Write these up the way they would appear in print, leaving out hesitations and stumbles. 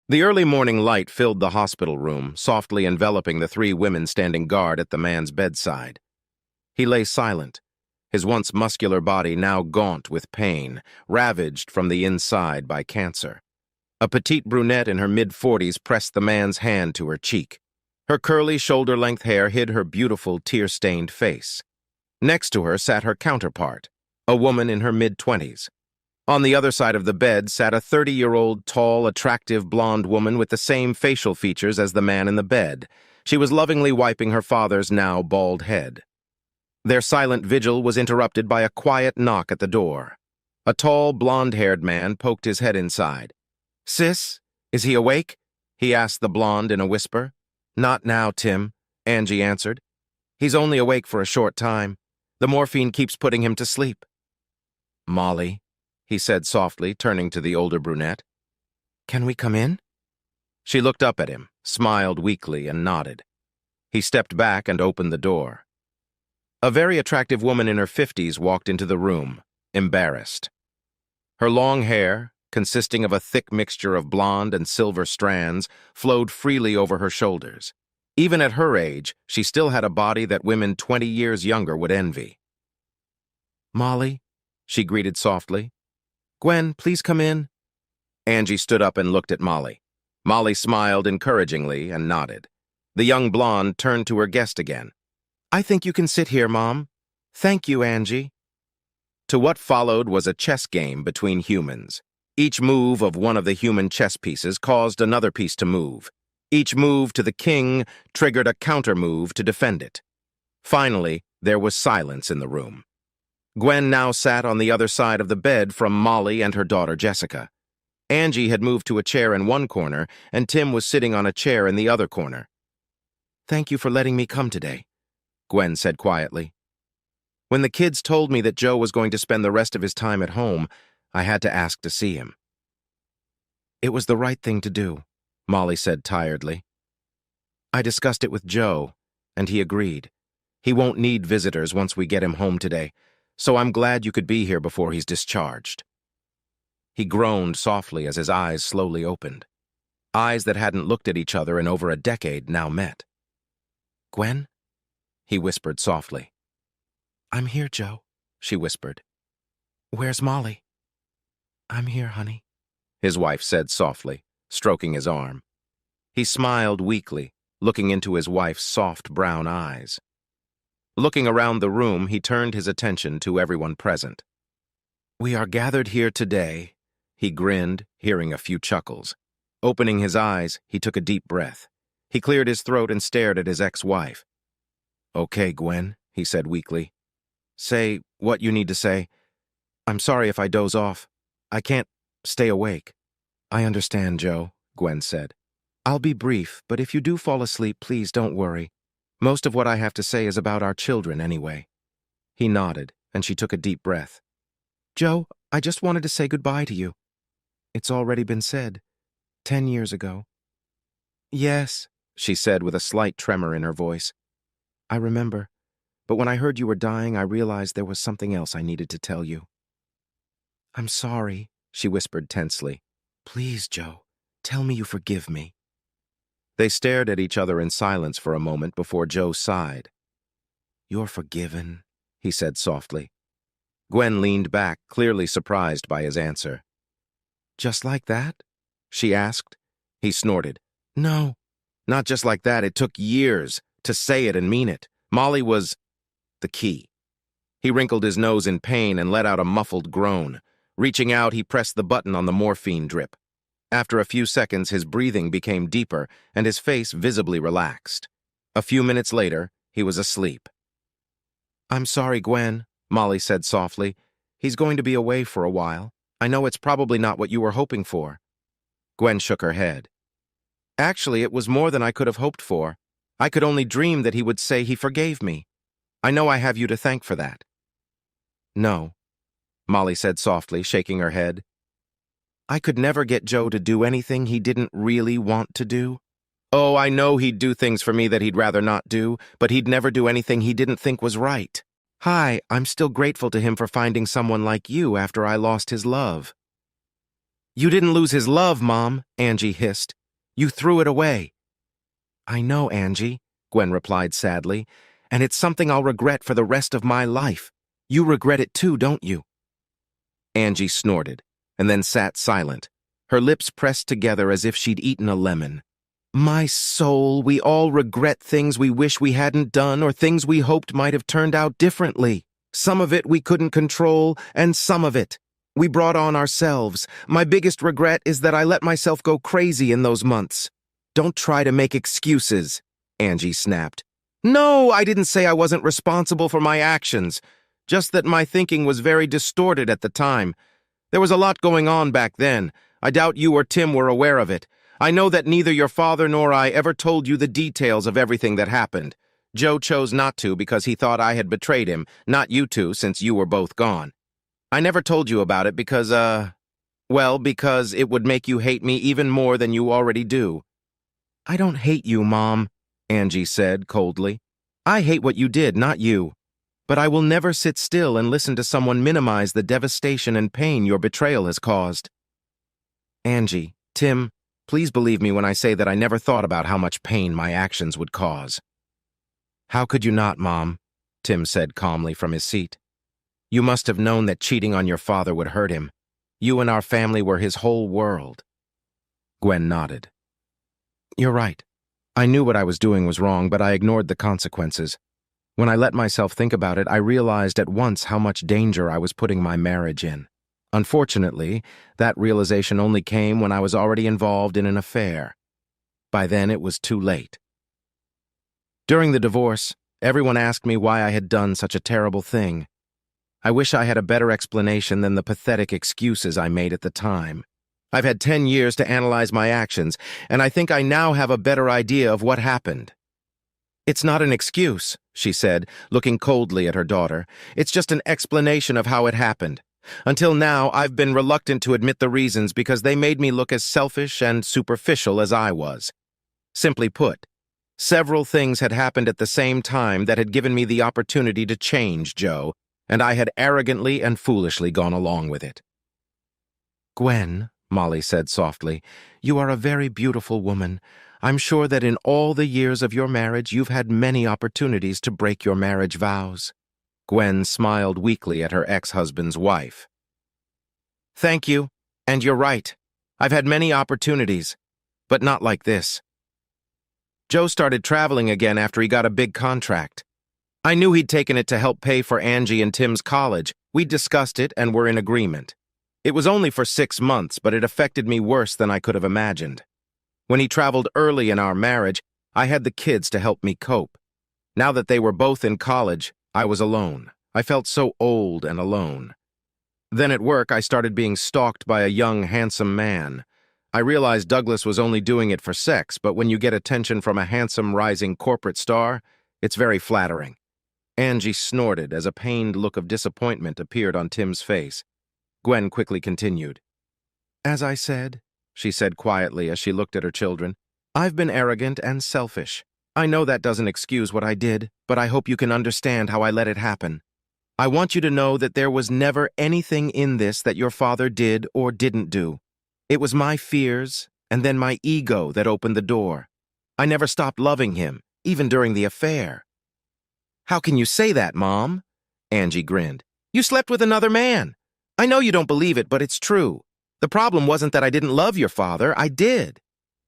The early morning light filled the hospital room, softly enveloping the three women standing guard at the man's bedside. He lay silent, his once muscular body now gaunt with pain, ravaged from the inside by cancer. A petite brunette in her mid-40s pressed the man's hand to her cheek. Her curly, shoulder-length hair hid her beautiful, tear-stained face. Next to her sat her counterpart, a woman in her mid-20s. On the other side of the bed sat a 30-year-old, tall, attractive blonde woman with the same facial features as the man in the bed. She was lovingly wiping her father's now bald head. Their silent vigil was interrupted by a quiet knock at the door. A tall, blonde-haired man poked his head inside. "Sis, is he awake?" he asked the blonde in a whisper. "Not now, Tim," Angie answered. "He's only awake for a short time. The morphine keeps putting him to sleep." "Molly," he said softly, turning to the older brunette. "Can we come in?" She looked up at him, smiled weakly, and nodded. He stepped back and opened the door. A very attractive woman in her 50s walked into the room, embarrassed. Her long hair, consisting of a thick mixture of blonde and silver strands, flowed freely over her shoulders. Even at her age, she still had a body that women 20 years younger would envy. "Molly," she greeted softly. "Gwen, please come in." Angie stood up and looked at Molly. Molly smiled encouragingly and nodded. The young blonde turned to her guest again. "I think you can sit here, Mom. Thank you, Angie." To what followed was a chess game between humans. Each move of one of the human chess pieces caused another piece to move. Each move to the king triggered a counter move to defend it. Finally, there was silence in the room. Gwen now sat on the other side of the bed from Molly and her daughter Jessica. Angie had moved to a chair in one corner, and Tim was sitting on a chair in the other corner. "Thank you for letting me come today," Gwen said quietly. "When the kids told me that Joe was going to spend the rest of his time at home, I had to ask to see him." "It was the right thing to do," Molly said tiredly. "I discussed it with Joe, and he agreed. He won't need visitors once we get him home today, so I'm glad you could be here before he's discharged." He groaned softly as his eyes slowly opened. Eyes that hadn't looked at each other in over a decade now met. "Gwen?" he whispered softly. "I'm here, Joe," she whispered. "Where's Molly?" "I'm here, honey," his wife said softly, stroking his arm. He smiled weakly, looking into his wife's soft brown eyes. Looking around the room, he turned his attention to everyone present. "We are gathered here today," he grinned, hearing a few chuckles. Opening his eyes, he took a deep breath. He cleared his throat and stared at his ex-wife. "Okay, Gwen," he said weakly. "Say what you need to say. I'm sorry if I doze off. I can't stay awake." "I understand, Joe," Gwen said. "I'll be brief, but if you do fall asleep, please don't worry. Most of what I have to say is about our children anyway." He nodded, and she took a deep breath. "Joe, I just wanted to say goodbye to you. It's already been said. 10 years ago." "Yes," she said with a slight tremor in her voice. "I remember. But when I heard you were dying, I realized there was something else I needed to tell you." "I'm sorry," she whispered tensely. "Please, Joe, tell me you forgive me." They stared at each other in silence for a moment before Joe sighed. "You're forgiven," he said softly. Gwen leaned back, clearly surprised by his answer. "Just like that?" she asked. He snorted. "No, not just like that. It took years to say it and mean it. Molly was the key." He wrinkled his nose in pain and let out a muffled groan. Reaching out, he pressed the button on the morphine drip. After a few seconds, his breathing became deeper and his face visibly relaxed. A few minutes later, he was asleep. "I'm sorry, Gwen," Molly said softly. "He's going to be away for a while. I know it's probably not what you were hoping for." Gwen shook her head. "Actually, it was more than I could have hoped for. I could only dream that he would say he forgave me. I know I have you to thank for that." "No," Molly said softly, shaking her head. "I could never get Joe to do anything he didn't really want to do. Oh, I know he'd do things for me that he'd rather not do, but he'd never do anything he didn't think was right. Hi, I'm still grateful to him for finding someone like you after I lost his love." "You didn't lose his love, Mom," Angie hissed. You threw it away." "I know, Angie," Gwen replied sadly, "and it's something I'll regret for the rest of my life. You regret it too, don't you?" Angie snorted, and then sat silent, her lips pressed together as if she'd eaten a lemon. "My soul, we all regret things we wish we hadn't done or things we hoped might have turned out differently. Some of it we couldn't control, and some of it we brought on ourselves. My biggest regret is that I let myself go crazy in those months." "Don't try to make excuses," Angie snapped. "No, I didn't say I wasn't responsible for my actions. Just that my thinking was very distorted at the time. There was a lot going on back then. I doubt you or Tim were aware of it. I know that neither your father nor I ever told you the details of everything that happened. Joe chose not to because he thought I had betrayed him, not you two, since you were both gone. I never told you about it because, because it would make you hate me even more than you already do." "I don't hate you, Mom," Angie said coldly. "I hate what you did, not you. But I will never sit still and listen to someone minimize the devastation and pain your betrayal has caused." "Angie, Tim, please believe me when I say that I never thought about how much pain my actions would cause." "How could you not, Mom?" Tim said calmly from his seat. "You must have known that cheating on your father would hurt him. You and our family were his whole world." Gwen nodded. "You're right. I knew what I was doing was wrong, but I ignored the consequences. When I let myself think about it, I realized at once how much danger I was putting my marriage in. Unfortunately, that realization only came when I was already involved in an affair. By then, it was too late. During the divorce, everyone asked me why I had done such a terrible thing. I wish I had a better explanation than the pathetic excuses I made at the time. I've had 10 years to analyze my actions, and I think I now have a better idea of what happened." "It's not an excuse," she said, looking coldly at her daughter. "It's just an explanation of how it happened. Until now, I've been reluctant to admit the reasons because they made me look as selfish and superficial as I was. Simply put, several things had happened at the same time that had given me the opportunity to change Joe, and I had arrogantly and foolishly gone along with it." "Gwen," Molly said softly, "you are a very beautiful woman. I'm sure that in all the years of your marriage you've had many opportunities to break your marriage vows." Gwen smiled weakly at her ex-husband's wife. "Thank you, and you're right. I've had many opportunities, but not like this. Joe started traveling again after he got a big contract. I knew he'd taken it to help pay for Angie and Tim's college. We discussed it and were in agreement. It was only for 6 months, but it affected me worse than I could have imagined. When he traveled early in our marriage, I had the kids to help me cope. Now that they were both in college, I was alone. I felt so old and alone. Then at work, I started being stalked by a young, handsome man. I realized Douglas was only doing it for sex, but when you get attention from a handsome, rising corporate star, it's very flattering." Angie snorted as a pained look of disappointment appeared on Tim's face. Gwen quickly continued. "As I said," she said quietly as she looked at her children, "I've been arrogant and selfish. I know that doesn't excuse what I did, but I hope you can understand how I let it happen. I want you to know that there was never anything in this that your father did or didn't do. It was my fears and then my ego that opened the door. I never stopped loving him, even during the affair." "How can you say that, Mom?" Angie grinned. "You slept with another man. I know you don't believe it, but it's true. The problem wasn't that I didn't love your father. I did.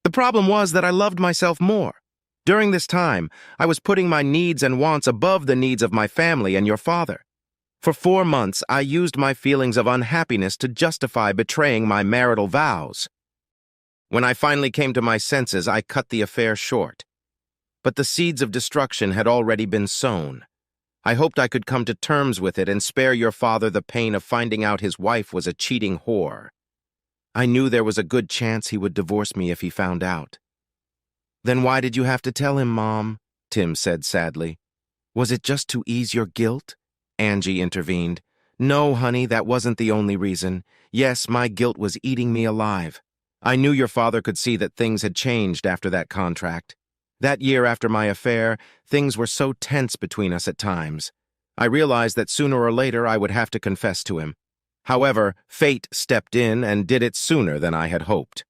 The problem was that I loved myself more. During this time, I was putting my needs and wants above the needs of my family and your father. For 4 months, I used my feelings of unhappiness to justify betraying my marital vows. When I finally came to my senses, I cut the affair short. But the seeds of destruction had already been sown. I hoped I could come to terms with it and spare your father the pain of finding out his wife was a cheating whore. I knew there was a good chance he would divorce me if he found out." "Then why did you have to tell him, Mom?" Tim said sadly. "Was it just to ease your guilt?" Angie intervened. "No, honey, that wasn't the only reason. Yes, my guilt was eating me alive. I knew your father could see that things had changed after that contract. That year after my affair, things were so tense between us at times. I realized that sooner or later I would have to confess to him. However, fate stepped in and did it sooner than I had hoped."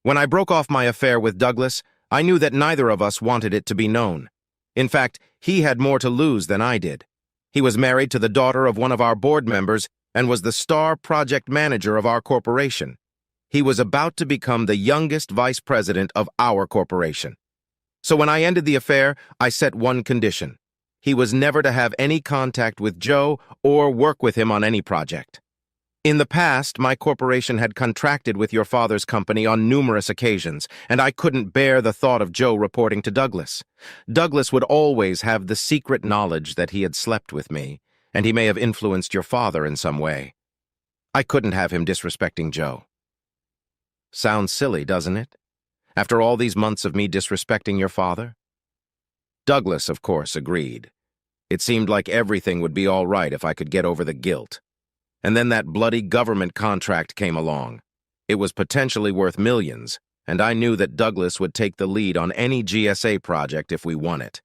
When I broke off my affair with Douglas, I knew that neither of us wanted it to be known. In fact, he had more to lose than I did. He was married to the daughter of one of our board members and was the star project manager of our corporation. He was about to become the youngest vice president of our corporation. So when I ended the affair, I set one condition. He was never to have any contact with Joe or work with him on any project. In the past, my corporation had contracted with your father's company on numerous occasions, and I couldn't bear the thought of Joe reporting to Douglas. Douglas would always have the secret knowledge that he had slept with me, and he may have influenced your father in some way. I couldn't have him disrespecting Joe. Sounds silly, doesn't it? After all these months of me disrespecting your father? Douglas, of course, agreed. It seemed like everything would be all right if I could get over the guilt. And then that bloody government contract came along. It was potentially worth millions, and I knew that Douglas would take the lead on any GSA project if we won it.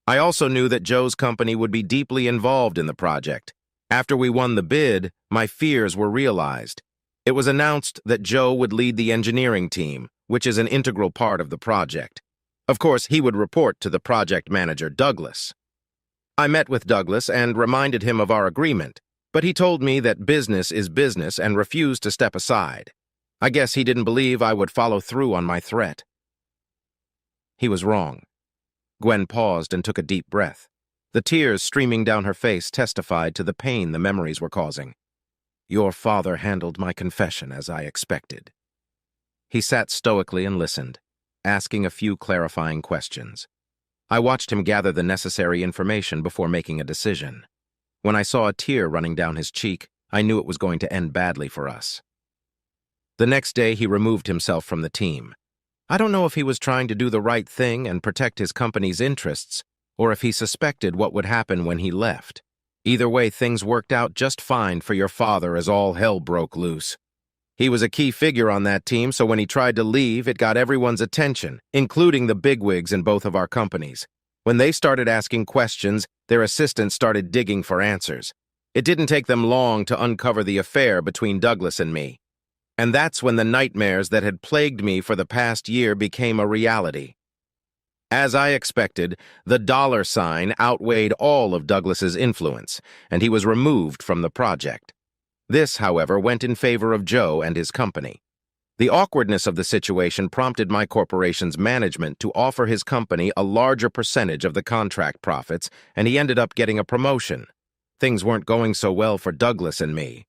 I also knew that Joe's company would be deeply involved in the project. After we won the bid, my fears were realized. It was announced that Joe would lead the engineering team, which is an integral part of the project. Of course, he would report to the project manager, Douglas. I met with Douglas and reminded him of our agreement, but he told me that business is business and refused to step aside. I guess he didn't believe I would follow through on my threat. He was wrong. Gwen paused and took a deep breath. The tears streaming down her face testified to the pain the memories were causing. Your father handled my confession as I expected. He sat stoically and listened, asking a few clarifying questions. I watched him gather the necessary information before making a decision. When I saw a tear running down his cheek, I knew it was going to end badly for us. The next day, he removed himself from the team. I don't know if he was trying to do the right thing and protect his company's interests, or if he suspected what would happen when he left. Either way, things worked out just fine for your father as all hell broke loose. He was a key figure on that team, so when he tried to leave, it got everyone's attention, including the bigwigs in both of our companies. When they started asking questions, their assistants started digging for answers. It didn't take them long to uncover the affair between Douglas and me. And that's when the nightmares that had plagued me for the past year became a reality. As I expected, the dollar sign outweighed all of Douglas's influence, and he was removed from the project. This, however, went in favor of Joe and his company. The awkwardness of the situation prompted my corporation's management to offer his company a larger percentage of the contract profits, and he ended up getting a promotion. Things weren't going so well for Douglas and me.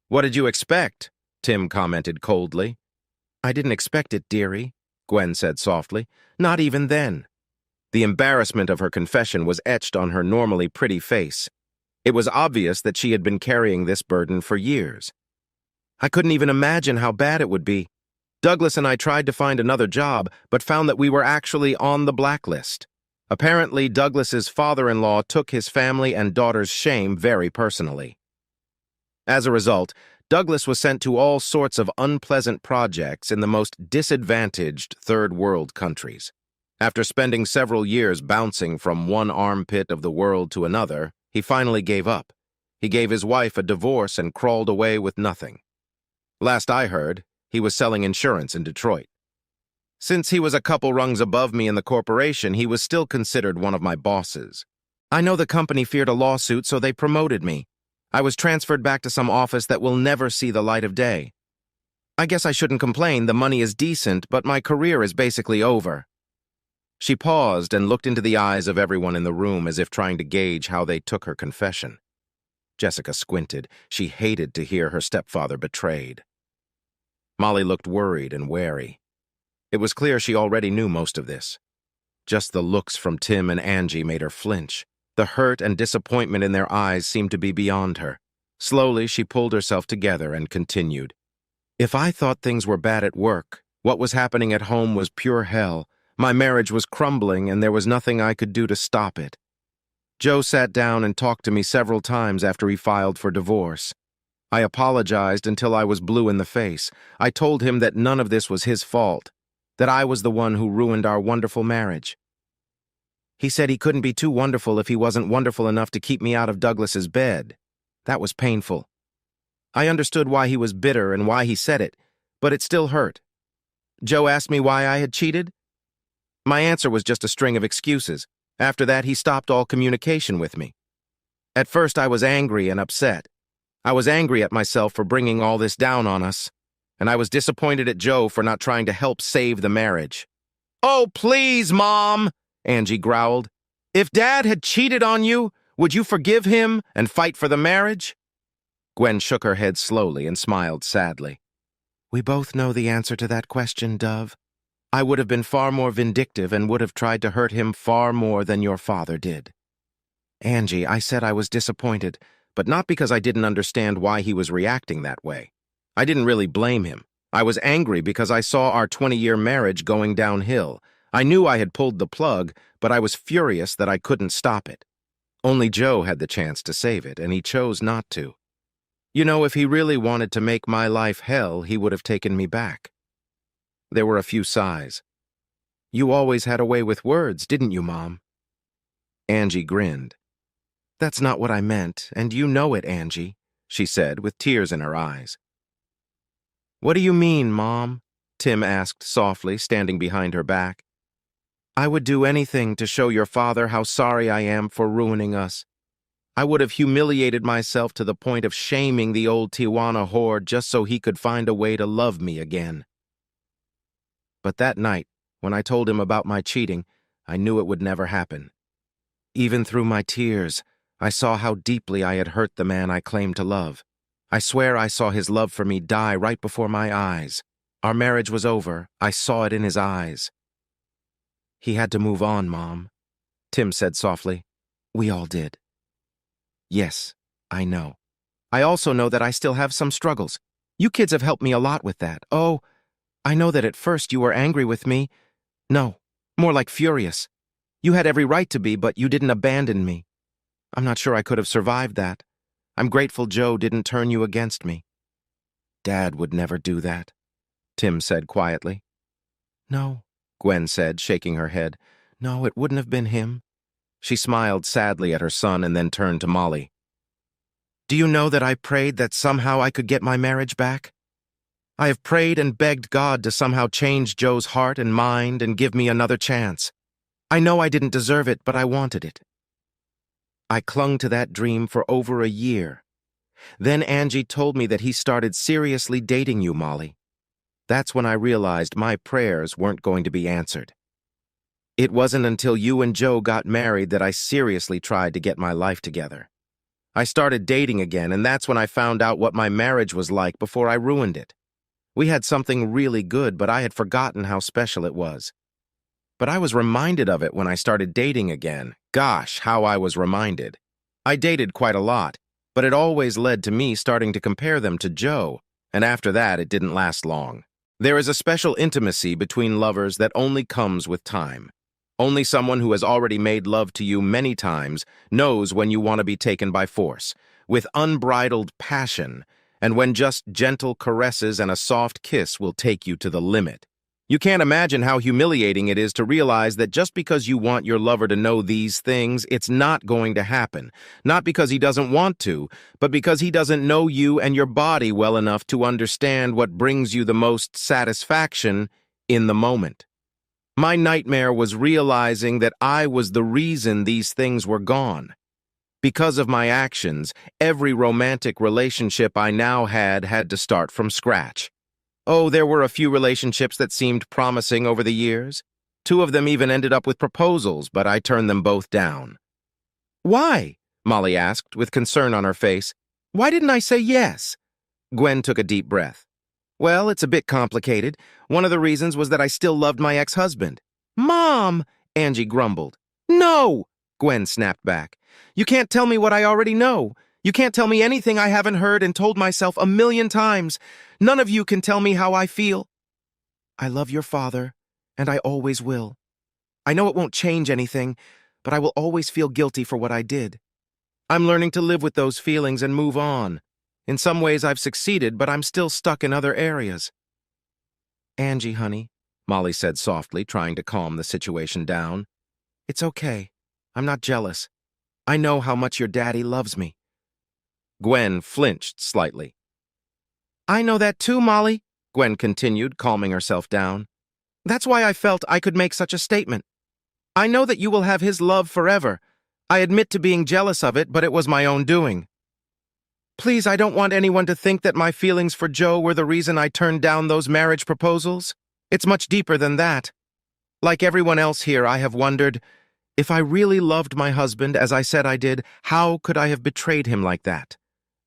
What did you expect? Tim commented coldly. I didn't expect it, dearie, Gwen said softly. Not even then. The embarrassment of her confession was etched on her normally pretty face. It was obvious that she had been carrying this burden for years. I couldn't even imagine how bad it would be. Douglas and I tried to find another job, but found that we were actually on the blacklist. Apparently, Douglas's father-in-law took his family and daughter's shame very personally. As a result, Douglas was sent to all sorts of unpleasant projects in the most disadvantaged third-world countries. After spending several years bouncing from one armpit of the world to another, he finally gave up. He gave his wife a divorce and crawled away with nothing. Last I heard, he was selling insurance in Detroit. Since he was a couple rungs above me in the corporation, he was still considered one of my bosses. I know the company feared a lawsuit, so they promoted me. I was transferred back to some office that will never see the light of day. I guess I shouldn't complain, the money is decent, but my career is basically over. She paused and looked into the eyes of everyone in the room as if trying to gauge how they took her confession. Jessica squinted. She hated to hear her stepfather betrayed. Molly looked worried and wary. It was clear she already knew most of this. Just the looks from Tim and Angie made her flinch. The hurt and disappointment in their eyes seemed to be beyond her. Slowly, she pulled herself together and continued. If I thought things were bad at work, what was happening at home was pure hell. My marriage was crumbling, and there was nothing I could do to stop it. Joe sat down and talked to me several times after he filed for divorce. I apologized until I was blue in the face. I told him that none of this was his fault, that I was the one who ruined our wonderful marriage. He said he couldn't be too wonderful if he wasn't wonderful enough to keep me out of Douglas's bed. That was painful. I understood why he was bitter and why he said it, but it still hurt. Joe asked me why I had cheated. My answer was just a string of excuses. After that, he stopped all communication with me. At first, I was angry and upset. I was angry at myself for bringing all this down on us, and I was disappointed at Joe for not trying to help save the marriage. "Oh, please, Mom," Angie growled. "If Dad had cheated on you, would you forgive him and fight for the marriage?" Gwen shook her head slowly and smiled sadly. "We both know the answer to that question, Dove. I would have been far more vindictive and would have tried to hurt him far more than your father did. Angie, I said I was disappointed, but not because I didn't understand why he was reacting that way. I didn't really blame him. I was angry because I saw our 20-year marriage going downhill. I knew I had pulled the plug, but I was furious that I couldn't stop it. Only Joe had the chance to save it, and he chose not to. You know, if he really wanted to make my life hell, he would have taken me back." There were a few sighs. "You always had a way with words, didn't you, Mom?" Angie grinned. "That's not what I meant, and you know it, Angie," she said, with tears in her eyes. "What do you mean, Mom?" Tim asked softly, standing behind her back. "I would do anything to show your father how sorry I am for ruining us. I would have humiliated myself to the point of shaming the old Tijuana whore just so he could find a way to love me again. But that night, when I told him about my cheating, I knew it would never happen. Even through my tears, I saw how deeply I had hurt the man I claimed to love. I swear I saw his love for me die right before my eyes. Our marriage was over. I saw it in his eyes." "He had to move on, Mom," Tim said softly. "We all did." "Yes, I know. I also know that I still have some struggles. You kids have helped me a lot with that. Oh, I know that at first you were angry with me. No, more like furious. You had every right to be, but you didn't abandon me. I'm not sure I could have survived that. I'm grateful Joe didn't turn you against me." "Dad would never do that," Tim said quietly. "No," Gwen said, shaking her head. "No, it wouldn't have been him." She smiled sadly at her son and then turned to Molly. "Do you know that I prayed that somehow I could get my marriage back? I have prayed and begged God to somehow change Joe's heart and mind and give me another chance. I know I didn't deserve it, but I wanted it. I clung to that dream for over a year. Then Angie told me that he started seriously dating you, Molly. That's when I realized my prayers weren't going to be answered. It wasn't until you and Joe got married that I seriously tried to get my life together. I started dating again, and that's when I found out what my marriage was like before I ruined it. We had something really good, but I had forgotten how special it was. But I was reminded of it when I started dating again. Gosh, how I was reminded. I dated quite a lot, but it always led to me starting to compare them to Joe, and after that it didn't last long. There is a special intimacy between lovers that only comes with time. Only someone who has already made love to you many times knows when you want to be taken by force, with unbridled passion, and when just gentle caresses and a soft kiss will take you to the limit. You can't imagine how humiliating it is to realize that just because you want your lover to know these things, it's not going to happen. Not because he doesn't want to, but because he doesn't know you and your body well enough to understand what brings you the most satisfaction in the moment. My nightmare was realizing that I was the reason these things were gone. Because of my actions, every romantic relationship I now had to start from scratch. Oh, there were a few relationships that seemed promising over the years. 2 of them even ended up with proposals, but I turned them both down. "Why?" Molly asked, with concern on her face. "Why didn't I say yes?" Gwen took a deep breath. "Well, it's a bit complicated. One of the reasons was that I still loved my ex-husband." "Mom!" Angie grumbled. "No!" Gwen snapped back. "You can't tell me what I already know. You can't tell me anything I haven't heard and told myself a million times. None of you can tell me how I feel. I love your father, and I always will. I know it won't change anything, but I will always feel guilty for what I did. I'm learning to live with those feelings and move on. In some ways I've succeeded, but I'm still stuck in other areas." "Angie, honey," Molly said softly, trying to calm the situation down. "It's okay. I'm not jealous. I know how much your daddy loves me." Gwen flinched slightly. "I know that too, Molly," Gwen continued, calming herself down. That's why I felt I could make such a statement. I know that you will have his love forever. I admit to being jealous of it, but it was my own doing. Please, I don't want anyone to think that my feelings for Joe were the reason I turned down those marriage proposals. It's much deeper than that. Like everyone else here, I have wondered, if I really loved my husband as I said I did, how could I have betrayed him like that?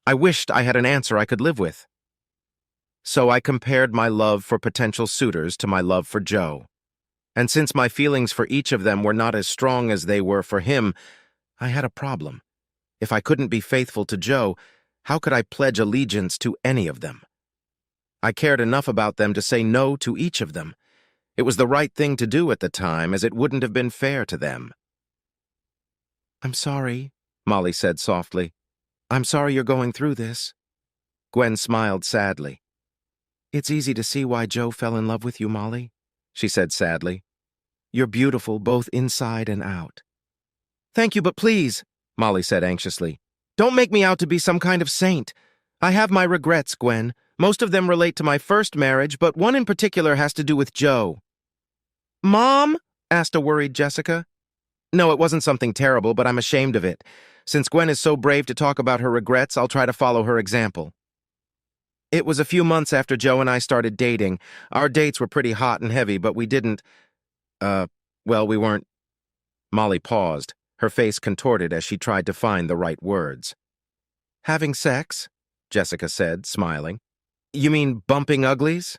I wished I had an answer I could live with. So I compared my love for potential suitors to my love for Joe. And since my feelings for each of them were not as strong as they were for him, I had a problem. If I couldn't be faithful to Joe, how could I pledge allegiance to any of them? I cared enough about them to say no to each of them. It was the right thing to do at the time, as it wouldn't have been fair to them. I'm sorry, Molly said softly. I'm sorry you're going through this. Gwen smiled sadly. It's easy to see why Joe fell in love with you, Molly, she said sadly. You're beautiful both inside and out. Thank you, but please, Molly said anxiously. Don't make me out to be some kind of saint. I have my regrets, Gwen. Most of them relate to my first marriage, but one in particular has to do with Joe. Mom? Asked a worried Jessica. No, it wasn't something terrible, but I'm ashamed of it. Since Gwen is so brave to talk about her regrets, I'll try to follow her example. It was a few months after Joe and I started dating. Our dates were pretty hot and heavy, but we didn't, we weren't. Molly paused, her face contorted as she tried to find the right words. Having sex? Jessica said, smiling. You mean bumping uglies?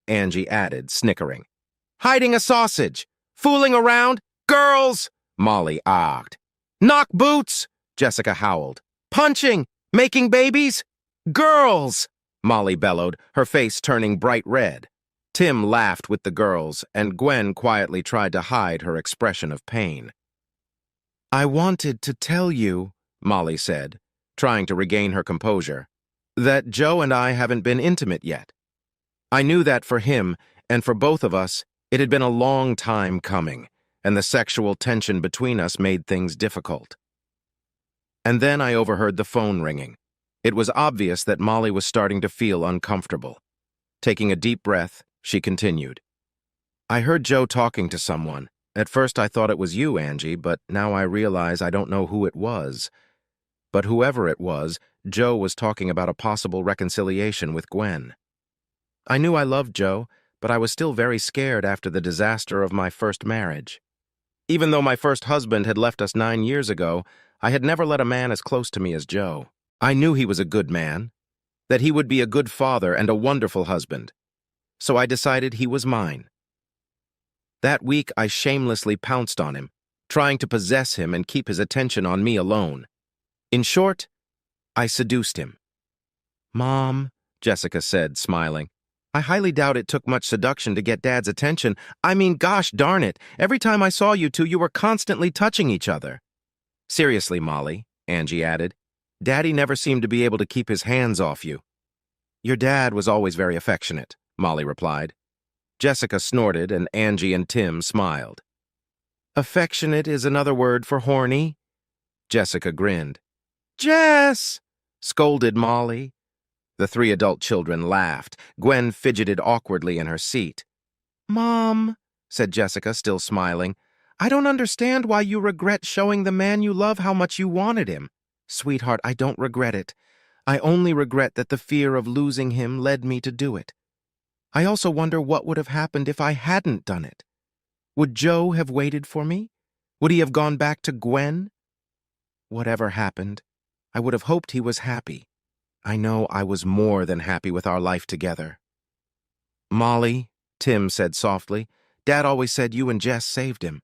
Angie added, snickering. Hiding a sausage! Fooling around! Girls! Molly argued. Knock boots! Jessica howled. Punching! Making babies! Girls! Molly bellowed, her face turning bright red. Tim laughed with the girls, and Gwen quietly tried to hide her expression of pain. I wanted to tell you, Molly said, trying to regain her composure, that Joe and I haven't been intimate yet. I knew that for him, and for both of us, it had been a long time coming, and the sexual tension between us made things difficult. And then I overheard the phone ringing. It was obvious that Molly was starting to feel uncomfortable. Taking a deep breath, she continued. I heard Joe talking to someone. At first I thought it was you, Angie, but now I realize I don't know who it was. But whoever it was, Joe was talking about a possible reconciliation with Gwen. I knew I loved Joe, but I was still very scared after the disaster of my first marriage. Even though my first husband had left us 9 years ago, I had never let a man as close to me as Joe. I knew he was a good man, that he would be a good father and a wonderful husband. So I decided he was mine. That week, I shamelessly pounced on him, trying to possess him and keep his attention on me alone. In short, I seduced him. Mom, Jessica said, smiling. I highly doubt it took much seduction to get Dad's attention. I mean, gosh darn it, every time I saw you two, you were constantly touching each other. Seriously, Molly, Angie added. Daddy never seemed to be able to keep his hands off you. Your dad was always very affectionate, Molly replied. Jessica snorted, and Angie and Tim smiled. Affectionate is another word for horny? Jessica grinned. Jess! Scolded Molly. The 3 adult children laughed. Gwen fidgeted awkwardly in her seat. Mom, said Jessica, still smiling, I don't understand why you regret showing the man you love how much you wanted him. Sweetheart, I don't regret it. I only regret that the fear of losing him led me to do it. I also wonder what would have happened if I hadn't done it. Would Joe have waited for me? Would he have gone back to Gwen? Whatever happened, I would have hoped he was happy. I know I was more than happy with our life together. Molly, Tim said softly, Dad always said you and Jess saved him.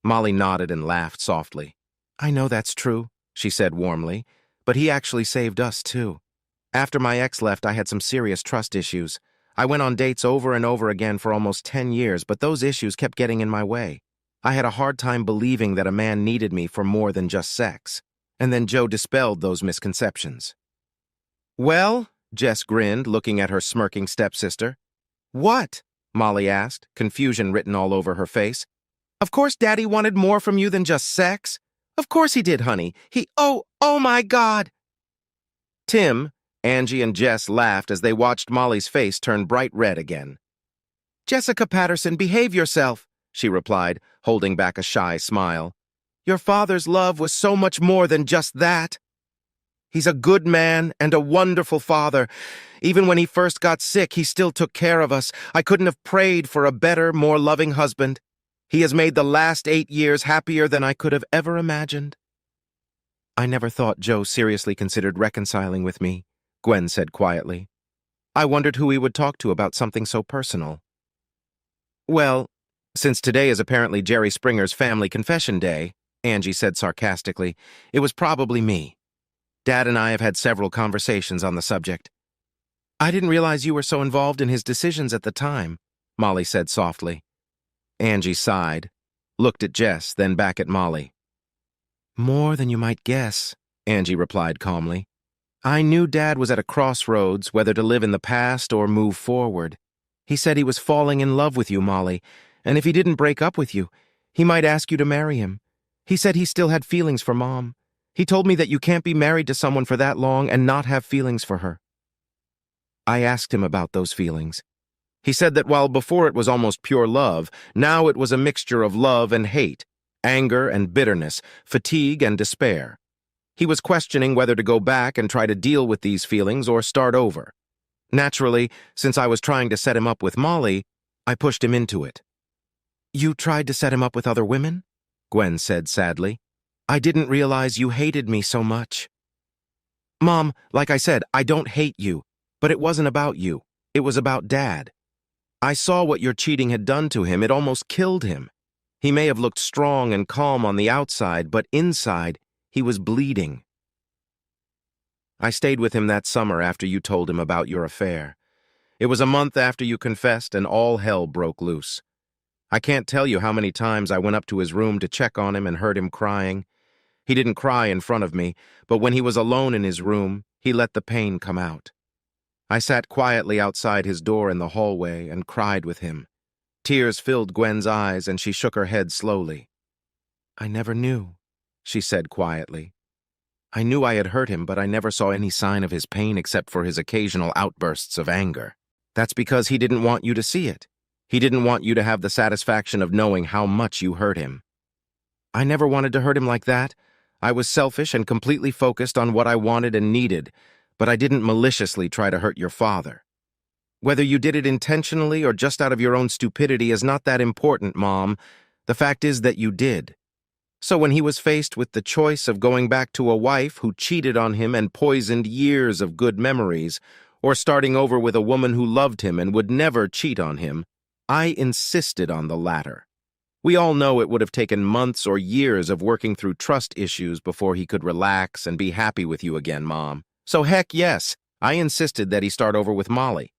Molly nodded and laughed softly. I know that's true, she said warmly, but he actually saved us too. After my ex left, I had some serious trust issues. I went on dates over and over again for almost 10 years, but those issues kept getting in my way. I had a hard time believing that a man needed me for more than just sex. And then Joe dispelled those misconceptions. Well, Jess grinned, looking at her smirking stepsister. What? Molly asked, confusion written all over her face. Of course Daddy wanted more from you than just sex. Of course he did, honey. Oh my God. Tim, Angie and Jess laughed as they watched Molly's face turn bright red again. "Jessica Patterson, behave yourself," she replied, holding back a shy smile. "Your father's love was so much more than just that. He's a good man and a wonderful father. Even when he first got sick, he still took care of us. I couldn't have prayed for a better, more loving husband. He has made the last 8 years happier than I could have ever imagined." "I never thought Joe seriously considered reconciling with me," Gwen said quietly. "I wondered who he would talk to about something so personal." "Well, since today is apparently Jerry Springer's family confession day," Angie said sarcastically, "it was probably me. Dad and I have had several conversations on the subject." "I didn't realize you were so involved in his decisions at the time," Molly said softly. Angie sighed, looked at Jess, then back at Molly. "More than you might guess," Angie replied calmly. "I knew Dad was at a crossroads, whether to live in the past or move forward. He said he was falling in love with you, Molly, and if he didn't break up with you, he might ask you to marry him. He said he still had feelings for Mom. He told me that you can't be married to someone for that long and not have feelings for her." I asked him about those feelings. He said that while before it was almost pure love, now it was a mixture of love and hate, anger and bitterness, fatigue and despair. He was questioning whether to go back and try to deal with these feelings or start over. Naturally, since I was trying to set him up with Molly, I pushed him into it. "You tried to set him up with other women?" Gwen said sadly. "I didn't realize you hated me so much." "Mom, like I said, I don't hate you, but it wasn't about you. It was about Dad. I saw what your cheating had done to him. It almost killed him. He may have looked strong and calm on the outside, but inside, he was bleeding. I stayed with him that summer after you told him about your affair. It was a month after you confessed and all hell broke loose. I can't tell you how many times I went up to his room to check on him and heard him crying. He didn't cry in front of me, but when he was alone in his room, he let the pain come out. I sat quietly outside his door in the hallway and cried with him. Tears filled Gwen's eyes and she shook her head slowly. "I never knew," she said quietly. "I knew I had hurt him, but I never saw any sign of his pain except for his occasional outbursts of anger. That's because he didn't want you to see it. He didn't want you to have the satisfaction of knowing how much you hurt him. I never wanted to hurt him like that. I was selfish and completely focused on what I wanted and needed, but I didn't maliciously try to hurt your father. Whether you did it intentionally or just out of your own stupidity is not that important, Mom. The fact is that you did. So when he was faced with the choice of going back to a wife who cheated on him and poisoned years of good memories, or starting over with a woman who loved him and would never cheat on him, I insisted on the latter. We all know it would have taken months or years of working through trust issues before he could relax and be happy with you again, Mom. So heck yes, I insisted that he start over with Molly.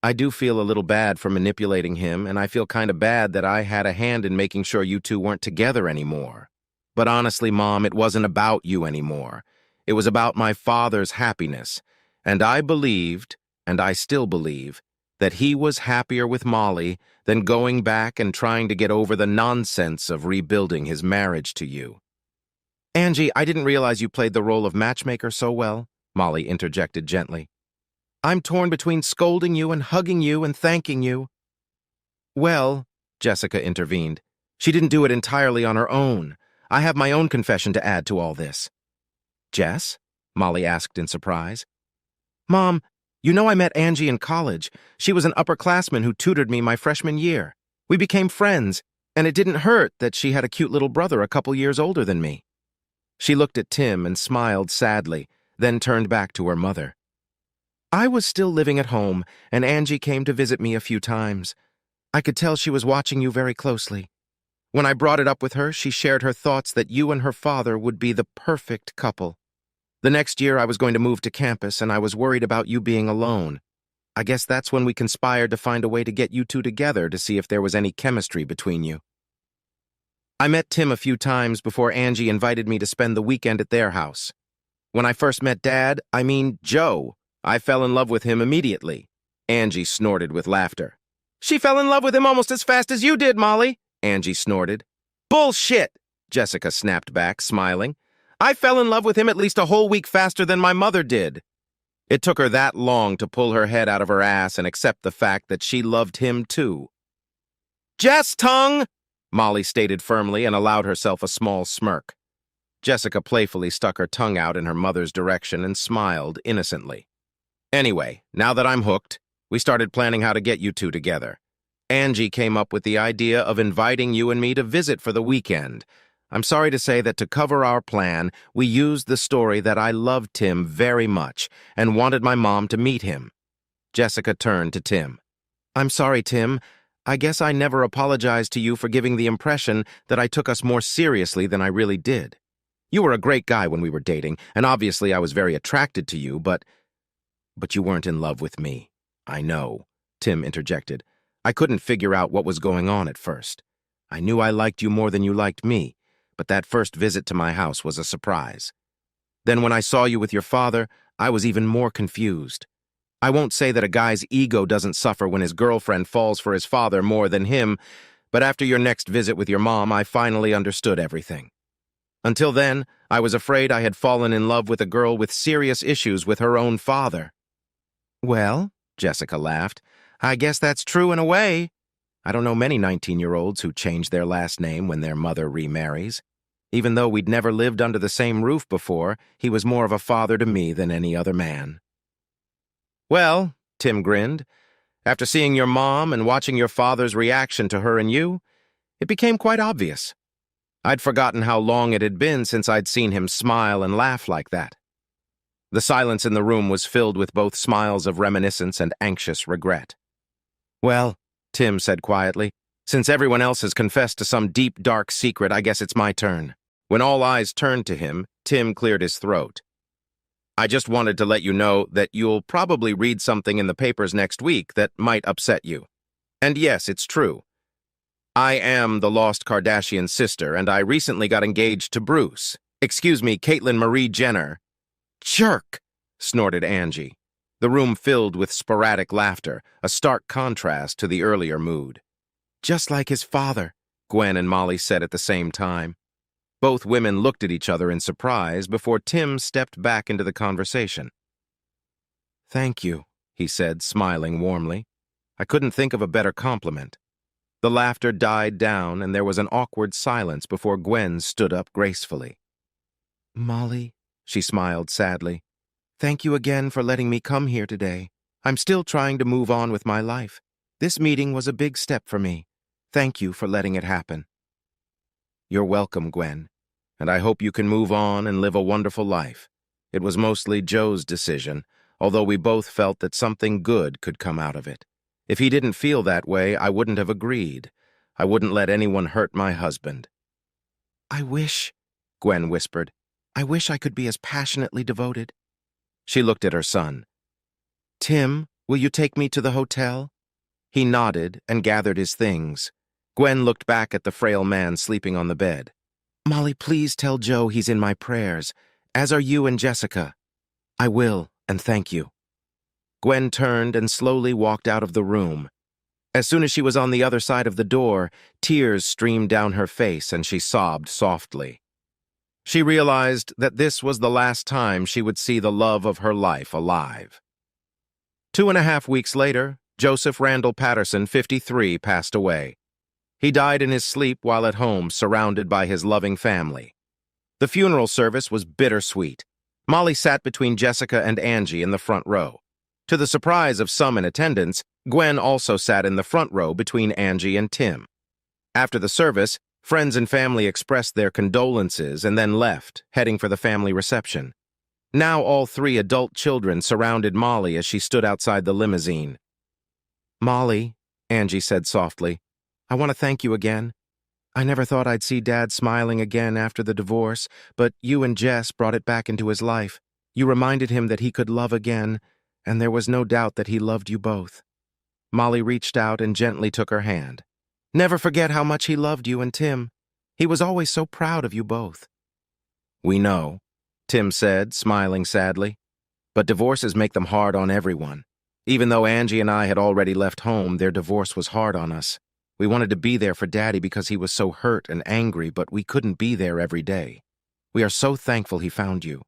I do feel a little bad for manipulating him, and I feel kind of bad that I had a hand in making sure you two weren't together anymore. But honestly, Mom, it wasn't about you anymore. It was about my father's happiness, and I believed, and I still believe, that he was happier with Molly than going back and trying to get over the nonsense of rebuilding his marriage to you. Angie, I didn't realize you played the role of matchmaker so well, Molly interjected gently. I'm torn between scolding you and hugging you and thanking you. Well, Jessica intervened, she didn't do it entirely on her own. I have my own confession to add to all this. Jess? Molly asked in surprise. Mom, you know I met Angie in college. She was an upperclassman who tutored me my freshman year. We became friends, and it didn't hurt that she had a cute little brother a couple years older than me. She looked at Tim and smiled sadly, then turned back to her mother. I was still living at home, and Angie came to visit me a few times. I could tell she was watching you very closely. When I brought it up with her, she shared her thoughts that you and her father would be the perfect couple. The next year I was going to move to campus, and I was worried about you being alone. I guess that's when we conspired to find a way to get you two together to see if there was any chemistry between you. I met Tim a few times before Angie invited me to spend the weekend at their house. When I first met Dad, Joe, I fell in love with him immediately. Angie snorted with laughter. She fell in love with him almost as fast as you did, Molly, Angie snorted. Bullshit, Jessica snapped back, smiling. I fell in love with him at least a whole week faster than my mother did. It took her that long to pull her head out of her ass and accept the fact that she loved him too. "Jess, tongue!" Molly stated firmly and allowed herself a small smirk. Jessica playfully stuck her tongue out in her mother's direction and smiled innocently. "Anyway, now that I'm hooked, we started planning how to get you two together. Angie came up with the idea of inviting you and me to visit for the weekend. I'm sorry to say that to cover our plan, we used the story that I loved Tim very much and wanted my mom to meet him." Jessica turned to Tim. "I'm sorry, Tim. I guess I never apologized to you for giving the impression that I took us more seriously than I really did. You were a great guy when we were dating, and obviously I was very attracted to you, but you weren't in love with me." "I know," Tim interjected. "I couldn't figure out what was going on at first. I knew I liked you more than you liked me, but that first visit to my house was a surprise. Then when I saw you with your father, I was even more confused. I won't say that a guy's ego doesn't suffer when his girlfriend falls for his father more than him, but after your next visit with your mom, I finally understood everything. Until then, I was afraid I had fallen in love with a girl with serious issues with her own father." "Well," Jessica laughed, "I guess that's true in a way. I don't know many 19-year-olds who change their last name when their mother remarries. Even though we'd never lived under the same roof before, he was more of a father to me than any other man." "Well," Tim grinned, "after seeing your mom and watching your father's reaction to her and you, it became quite obvious. I'd forgotten how long it had been since I'd seen him smile and laugh like that." The silence in the room was filled with both smiles of reminiscence and anxious regret. "Well," Tim said quietly, "since everyone else has confessed to some deep, dark secret, I guess it's my turn." When all eyes turned to him, Tim cleared his throat. "I just wanted to let you know that you'll probably read something in the papers next week that might upset you. And yes, it's true. I am the lost Kardashian sister, and I recently got engaged to Caitlyn Marie Jenner." "Jerk!" snorted Angie. The room filled with sporadic laughter, a stark contrast to the earlier mood. "Just like his father," Gwen and Molly said at the same time. Both women looked at each other in surprise before Tim stepped back into the conversation. "Thank you," he said, smiling warmly. "I couldn't think of a better compliment." The laughter died down, and there was an awkward silence before Gwen stood up gracefully. "Molly," she smiled sadly, "thank you again for letting me come here today. I'm still trying to move on with my life. This meeting was a big step for me. Thank you for letting it happen." "You're welcome, Gwen, and I hope you can move on and live a wonderful life. It was mostly Joe's decision, although we both felt that something good could come out of it. If he didn't feel that way, I wouldn't have agreed. I wouldn't let anyone hurt my husband." "I wish," Gwen whispered, "I wish I could be as passionately devoted." She looked at her son. "Tim, will you take me to the hotel?" He nodded and gathered his things. Gwen looked back at the frail man sleeping on the bed. "Molly, please tell Joe he's in my prayers, as are you and Jessica." "I will, and thank you." Gwen turned and slowly walked out of the room. As soon as she was on the other side of the door, tears streamed down her face and she sobbed softly. She realized that this was the last time she would see the love of her life alive. 2.5 weeks later, Joseph Randall Patterson, 53, passed away. He died in his sleep while at home, surrounded by his loving family. The funeral service was bittersweet. Molly sat between Jessica and Angie in the front row. To the surprise of some in attendance, Gwen also sat in the front row between Angie and Tim. After the service, friends and family expressed their condolences and then left, heading for the family reception. Now all 3 adult children surrounded Molly as she stood outside the limousine. "Molly," Angie said softly, "I want to thank you again. I never thought I'd see Dad smiling again after the divorce, but you and Jess brought it back into his life. You reminded him that he could love again, and there was no doubt that he loved you both." Molly reached out and gently took her hand. "Never forget how much he loved you and Tim. He was always so proud of you both." "We know," Tim said, smiling sadly. "But divorces make them hard on everyone. Even though Angie and I had already left home, their divorce was hard on us. We wanted to be there for Daddy because he was so hurt and angry, but we couldn't be there every day. We are so thankful he found you."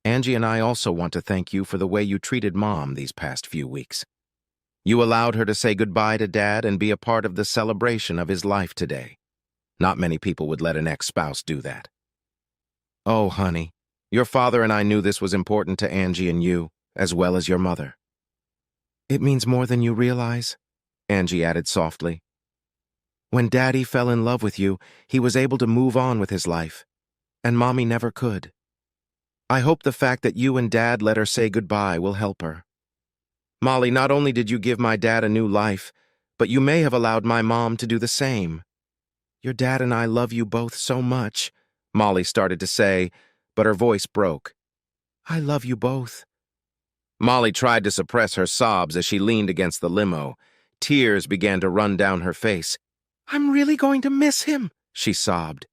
Angie and I also want to thank you for the way you treated Mom these past few weeks. You allowed her to say goodbye to Dad and be a part of the celebration of his life today. Not many people would let an ex-spouse do that. Oh, honey, your father and I knew this was important to Angie and you, as well as your mother. It means more than you realize, Angie added softly. When Daddy fell in love with you, he was able to move on with his life, and Mommy never could. I hope the fact that you and Dad let her say goodbye will help her. Molly, not only did you give my dad a new life, but you may have allowed my mom to do the same. Your dad and I love you both so much, Molly started to say, but her voice broke. I love you both. Molly tried to suppress her sobs as she leaned against the limo. Tears began to run down her face. I'm really going to miss him, she sobbed.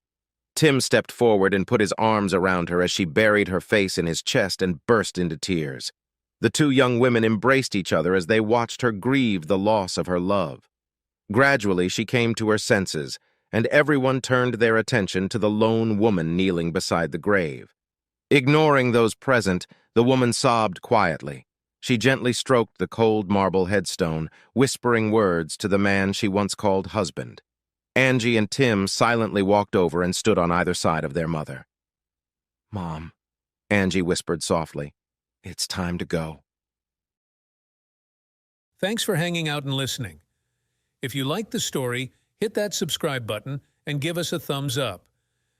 Tim stepped forward and put his arms around her as she buried her face in his chest and burst into tears. The two young women embraced each other as they watched her grieve the loss of her love. Gradually, she came to her senses, and everyone turned their attention to the lone woman kneeling beside the grave. Ignoring those present, the woman sobbed quietly. She gently stroked the cold marble headstone, whispering words to the man she once called husband. Angie and Tim silently walked over and stood on either side of their mother. Mom, Angie whispered softly, it's time to go. Thanks for hanging out and listening. If you liked the story, hit that subscribe button and give us a thumbs up.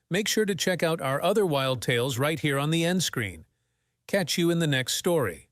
Make sure to check out our other wild tales right here on the end screen. Catch you in the next story.